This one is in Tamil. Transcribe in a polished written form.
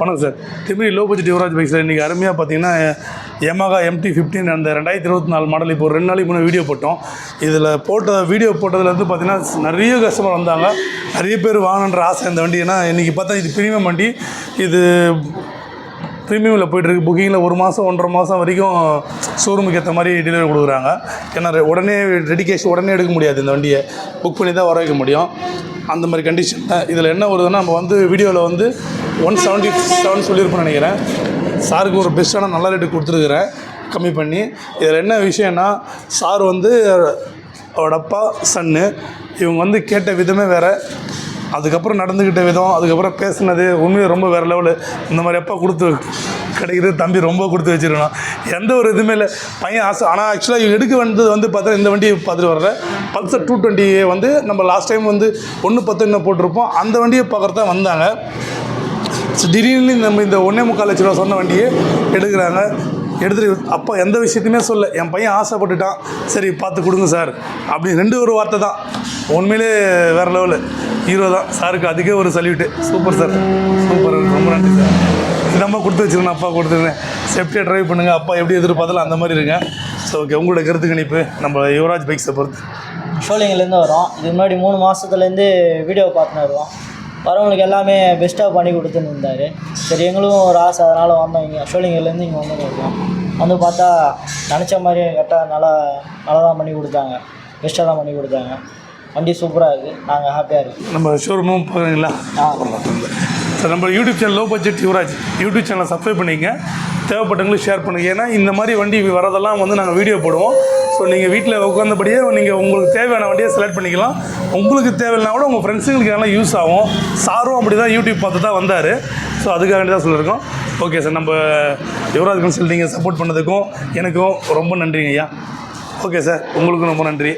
வணக்கம் sir. Thimiri low budget Yuvraj பைக்ஸில் இன்றைக்கி அருமையாக பார்த்தீங்கன்னா Yamaha MT-15 அந்த 2024 மாடல் இப்போ ஒரு 2 நாளைக்கு முன்னே வீடியோ போட்டோம். இதில் வீடியோ போட்டதுலேருந்து பார்த்தீங்கன்னா நிறைய கஸ்டமர் வந்தாங்க. நிறைய பேர் வாங்கணுன்ற ஆசை இந்த வண்டி. ஏன்னா இன்றைக்கி பார்த்தா இது ப்ரீமியம் வண்டி. இது ப்ரீமியமில் போய்ட்டுருக்கு. புக்கிங்கில் 1 மாதம் 1.5 மாதம் வரைக்கும் ஷோரூமுக்கு ஏற்ற மாதிரி டெலிவரி கொடுக்குறாங்க. ஏன்னா உடனே ரெடி கேஷ் உடனே எடுக்க முடியாது. இந்த வண்டியை புக் பண்ணி தான் வர வைக்க முடியும். அந்த மாதிரி கண்டிஷன். இதில் என்ன வருதுன்னா, நம்ம வந்து வீடியோவில் வந்து 177 சொல்லியிருப்போம்னு நினைக்கிறேன். சாருக்கு ஒரு பெஸ்ட்டான நல்ல ரேட்டு கொடுத்துருக்குறேன் கம்மி பண்ணி. இதில் என்ன விஷயம்னா, சார் வந்து அவரோட அப்பா சன்னு, இவங்க வந்து கேட்ட விதமே வேறு, அதுக்கப்புறம் நடந்துக்கிட்ட விதம், அதுக்கப்புறம் பேசுனது உண்மையை ரொம்ப வேறு லெவலு. இந்த மாதிரி அப்பா கொடுத்து கிடைக்கிறது தம்பி ரொம்ப கொடுத்து வச்சுருக்கணும். எந்த ஒரு இதுவுமே இல்லை. பையன் ஆசை. ஆனால் ஆக்சுவலாக இவங்க எடுக்க வந்தது வந்து பார்த்தா இந்த வண்டியை பார்த்துட்டு வர்ற பல்சர் 220 வந்து நம்ம லாஸ்ட் டைம் வந்து 1.10 போட்டிருப்போம். அந்த வண்டியை பார்க்குறதான் வந்தாங்க. திடீர்னு நம்ம இந்த 1.25 லட்ச ரூபா சொன்ன வண்டியை எடுக்கிறாங்க. எடுத்துகிட்டு அப்பா எந்த விஷயத்தையுமே சொல்ல, என் பையன் ஆசைப்பட்டுட்டான், சரி பார்த்து கொடுங்க சார் அப்படின்னு ஒரு வார்த்தை தான். உண்மையிலே வேறு லெவலு ஹீரோ தான். சாருக்கு அதுக்கே ஒரு சல்யூட்டு. சூப்பர் சார், சூப்பர், ரொம்ப நன்றி சார். இது நம்ம கொடுத்து வச்சுருக்கேன், அப்பா கொடுத்துருக்கேன். சேஃப்டியாக ட்ரைவ் பண்ணுங்கள். அப்பா எப்படி எதிர்பார்த்தாலும் அந்த மாதிரி இருக்கேன். ஸோ ஓகே, உங்களோட கருத்து கணிப்பு நம்ம யுவராஜ் பைக்ஸை பொறுத்து. ஷோலிங்லேருந்து வரோம். இதுக்கு முன்னாடி 3 மாதத்துலேருந்து வீடியோ பார்த்துன்னு வருவோம். வரவங்களுக்கு எல்லாமே பெஸ்ட்டாக பண்ணி கொடுத்துன்னு இருந்தார். சரி, எங்களும் ஒரு ஆசை, அதனால் வந்தோம். இங்கே ஷோலிங்லேருந்து இங்கே வந்துருக்கோம். வந்து பார்த்தா நினச்ச மாதிரி கரெக்டாக நல்லா தான் பண்ணி கொடுத்தாங்க. பெஸ்ட்டாக தான் பண்ணி கொடுத்தாங்க. வண்டி சூப்பராக இருக்குது. நாங்கள் ஹாப்பியாக இருக்கோம். நம்ம ஷோரூமும் பார்க்குறீங்களா? சார், நம்ம YouTube channel low budget Yuvraj YouTube சேனலை சப்ஸ்கிரைப் பண்ணிக்கங்க. தேவைப்பட்டவங்களுக்கு ஷேர் பண்ணுங்கள். ஏன்னா இந்த மாதிரி வண்டி வரதெல்லாம் வந்து நாங்கள் வீடியோ போடுவோம். ஸோ நீங்கள் வீட்டில் உட்காந்தபடியே நீங்கள் உங்களுக்கு தேவையான வண்டியை செலக்ட் பண்ணிக்கலாம். உங்களுக்கு தேவையில்லைனா கூட உங்கள் ஃப்ரெண்ட்ஸுங்களுக்கு நல்லா யூஸ் ஆகும். சாரும் அப்படி தான் யூடியூப் பார்த்து தான் வந்தார். ஸோ அதுக்காக வேண்டி தான் சொல்லியிருக்கோம். ஓகே சார், நம்ம யுவராஜ் கன்சல்டிங்கை சப்போர்ட் பண்ணதுக்கும் எனக்கும் ரொம்ப நன்றிங்க ஐயா. ஓகே சார், உங்களுக்கும் ரொம்ப நன்றி.